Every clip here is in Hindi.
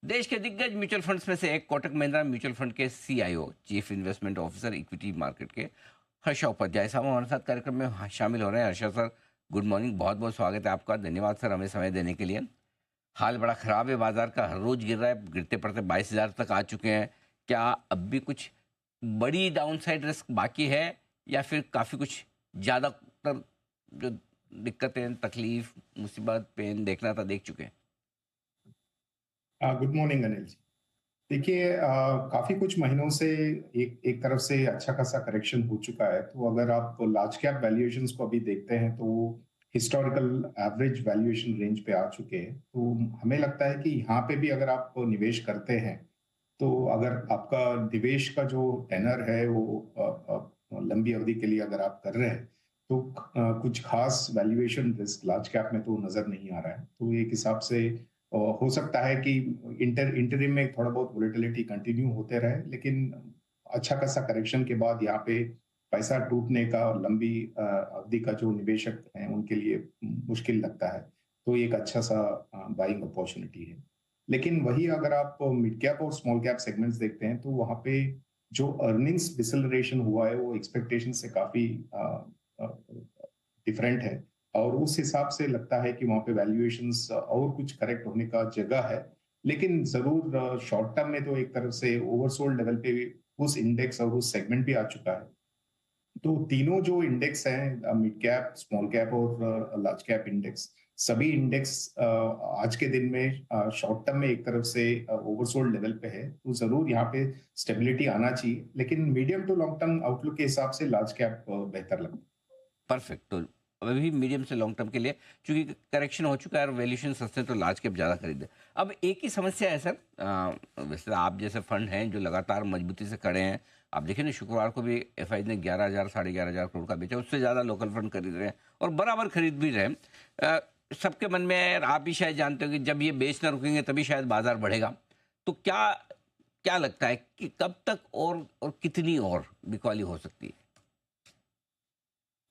देश के दिग्गज म्यूचुअल फंड्स में से एक कोटक महिंद्रा म्यूचुअल फंड के CIO chief investment officer equity market के हर्षा उपाध्याय साहब हमारे साथ कार्यक्रम में शामिल हो रहे हैं। हर्षा सर, गुड मॉर्निंग, बहुत बहुत स्वागत है आपका। धन्यवाद सर हमें समय देने के लिए। हाल बड़ा खराब है बाजार का, हर रोज गिर रहा है, गिरते पड़ते 22,000 तक आ चुके हैं। क्या अब भी कुछ बड़ी डाउनसाइड रिस्क बाकी है या फिर काफ़ी कुछ ज़्यादातर जो दिक्कतें, तकलीफ, मुसीबत, पेन देखना था देख चुके हैं? Good morning Anil ji. देखिए, काफी कुछ महीनों से एक एक तरफ से अच्छा खासा करेक्शन हो चुका है। तो अगर आप लार्ज कैप वैल्यूएशंस को अभी देखते हैं तो हिस्टोरिकल एवरेज वैल्यूएशन रेंज पे आ चुके हैं। तो हमें लगता है कि यहाँ पे भी अगर आप निवेश करते हैं तो अगर आपका निवेश का जो टेनर है वो लंबी अवधि के लिए अगर आप कर रहे हैं तो कुछ खास वैल्यूएशन रिस्क लार्ज कैप में तो नजर नहीं आ रहा है। तो एक हिसाब से हो सकता है कि इंटरिम में थोड़ा बहुत वोलेटिलिटी कंटिन्यू होते रहे, लेकिन अच्छा खासा करेक्शन के बाद यहाँ पे पैसा टूटने का और लंबी अवधि का जो निवेशक हैं उनके लिए मुश्किल लगता है। तो ये एक अच्छा सा बाइंग अपॉर्चुनिटी है। लेकिन वही अगर आप मिड कैप और स्मॉल कैप सेगमेंट्स देखते हैं तो वहां पे जो अर्निंग्स डिसलरेशन हुआ है वो एक्सपेक्टेशन से काफी डिफरेंट है। और उस हिसाब से लगता है कि वहां पे वैल्यूएशंस और कुछ करेक्ट होने का जगह है। लेकिन जरूर शॉर्ट टर्म में तो एक तरफ से ओवरसोल्ड लेवल पे भी उस इंडेक्स और उस सेगमेंट भी आ चुका है। तो तीनों जो इंडेक्स हैं, मिड कैप, स्मॉल कैप और लार्ज कैप इंडेक्स, सभी इंडेक्स आज के दिन में शॉर्ट टर्म में एक तरफ से ओवरसोल्ड लेवल पे है। तो जरूर यहाँ पे स्टेबिलिटी आना चाहिए, लेकिन medium to long term outlook के हिसाब से लार्ज कैप बेहतर लगता है। परफेक्ट। तो अभी मीडियम से लॉन्ग टर्म के लिए चूंकि करेक्शन हो चुका है और वैल्यूएशन सस्ते, तो लार्ज कैप ज़्यादा खरीदे। अब एक ही समस्या है सर, वैसे तो आप जैसे फंड हैं जो लगातार मजबूती से खड़े हैं, आप देखिए ना शुक्रवार को भी एफआई ने 11,000 11,500 करोड़ का बेचा, उससे ज़्यादा लोकल फंड खरीद रहे हैं और बराबर खरीद भी रहे हैं। सबके मन में है, और आप भी शायद जानते हो कि जब ये बेचना रुकेंगे तभी शायद बाजार बढ़ेगा। तो क्या क्या लगता है कि कब तक और कितनी और बिकवाली हो सकती है?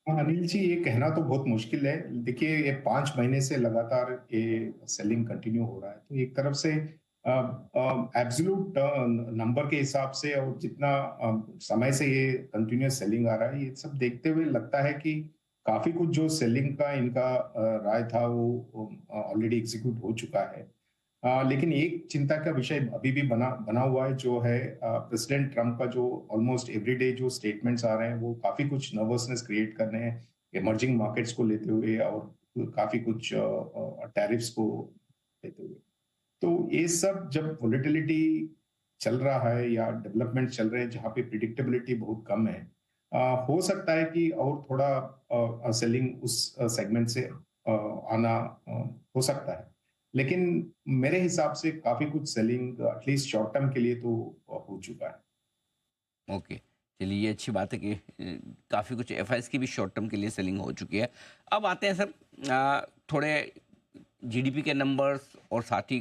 हाँ, अनिल जी, ये कहना तो बहुत मुश्किल है। देखिए, ये 5 महीने से लगातार ये सेलिंग कंटिन्यू हो रहा है। तो एक तरफ से एब्सोल्यूट नंबर के हिसाब से और जितना समय से ये कंटिन्यूस सेलिंग आ रहा है, ये सब देखते हुए लगता है कि काफी कुछ जो सेलिंग का इनका राय था वो ऑलरेडी एग्जीक्यूट हो चुका है। लेकिन एक चिंता का विषय अभी भी बना बना हुआ है, जो है प्रेसिडेंट ट्रम्प का जो ऑलमोस्ट एवरीडे जो स्टेटमेंट्स आ रहे हैं वो काफी कुछ नर्वसनेस क्रिएट कर रहे हैं इमर्जिंग मार्केट्स को लेते हुए और काफी कुछ टैरिफ्स को लेते हुए। तो ये सब जब वोलेटिलिटी चल रहा है या डेवलपमेंट चल रहे हैं जहाँ पे प्रिडिक्टेबिलिटी बहुत कम है, हो सकता है कि और थोड़ा सेलिंग उस सेगमेंट से आना हो सकता है। लेकिन मेरे हिसाब से काफी कुछ सेलिंग एटलीस्ट शॉर्ट टर्म के लिए तो हो चुका है। ओके, चलिए ये अच्छी बात है कि काफ़ी कुछ एफआईएस की भी शॉर्ट टर्म के लिए सेलिंग हो चुकी है। अब आते हैं सर थोड़े जीडीपी के नंबर्स और साथ ही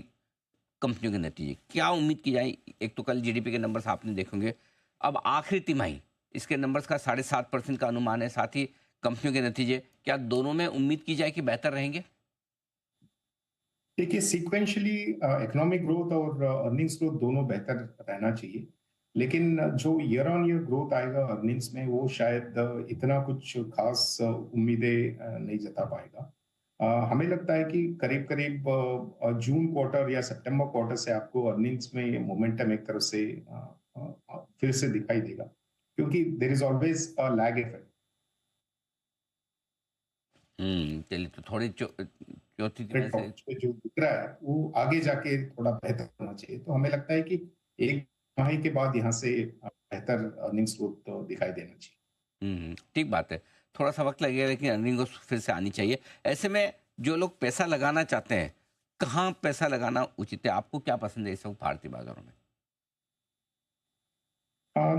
कंपनियों के नतीजे, क्या उम्मीद की जाए? एक तो कल जीडीपी के नंबर्स आपने देखे होंगे, अब आखिरी तिमाही इसके नंबर्स का 7.5% का अनुमान है, साथ ही कंपनियों के नतीजे, क्या दोनों में उम्मीद की जाए कि बेहतर रहेंगे? देखिए, सीक्वेंशियली इकोनॉमिक ग्रोथ और अर्निंग्स ग्रोथ दोनों बेहतर रहना चाहिए। लेकिन जो ईयर ऑन ईयर ग्रोथ आएगा अर्निंग्स में वो शायद इतना कुछ खास उम्मीदें नहीं जता पाएगा। हमें लगता है कि करीब करीब जून क्वार्टर या सितंबर क्वार्टर से आपको अर्निंग्स में मोमेंटम एक तरफ से फिर से दिखाई देगा, क्योंकि there is always a lag effect. चलिए तो थोड़ी चौथी तिमाही से। जो दिख रहा है वो आगे जाके थोड़ा बेहतर होना चाहिए। तो हमें लगता है कि एक माही के बाद यहाँ से बेहतर अर्निंग्स ग्रोथ तो दिखाई देना चाहिए। ठीक बात है। थोड़ा सा वक्त लगेगा लेकिन अर्निंग को फिर से आनी चाहिए। ऐसे में जो लोग पैसा लगाना चाहते हैं, कहाँ पैसा लगाना उचित है? आपको क्या पसंद है इस वक्त भारतीय बाजारों में?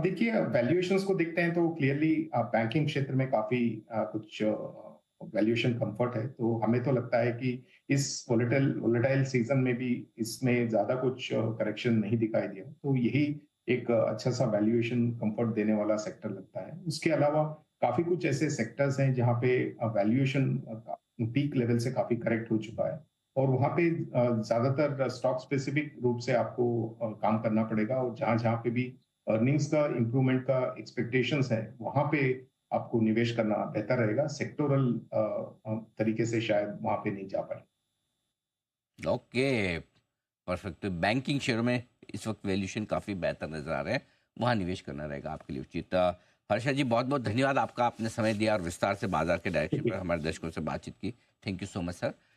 देखिए, वैल्यूएशंस को देखते हैं तो क्लियरली बैंकिंग क्षेत्र में काफी कुछ वैल्यूएशन कंफर्ट है। तो हमें तो लगता है कि इस वोलेटाइल वोलेटाइल सीजन में भी इसमें ज्यादा कुछ करेक्शन नहीं दिखाई दिया। तो यही एक अच्छा सा वैल्यूएशन कंफर्ट देने वाला सेक्टर लगता है। उसके अलावा काफी कुछ ऐसे सेक्टर्स हैं जहाँ पे वैल्यूएशन पीक लेवल से काफी करेक्ट हो चुका है। और वहाँ पे ज़्यादातर स्टॉक स्पेसिफिक रूप से आपको काम करना पड़ेगा, और जहाँ-जहाँ पे भी अर्निंग्स का इम्प्रूवमेंट का एक्सपेक्टेशंस है, वहाँ पे आपको निवेश करना बेहतर रहेगा। सेक्टोरल तरीके से शायद वहाँ पे नहीं जा पाएँ। Okay, perfect. तो बैंकिंग शेयरों में इस वक्त वैल्यूएशन काफ़ी बेहतर नज़र आ रहे हैं, वहाँ निवेश करना रहेगा आपके लिए उचित। हर्षा जी, बहुत बहुत धन्यवाद आपका, आपने समय दिया और विस्तार से बाजार के डायरेक्शन ठीक पर है। हमारे दर्शकों से बातचीत की। Thank you so much sir.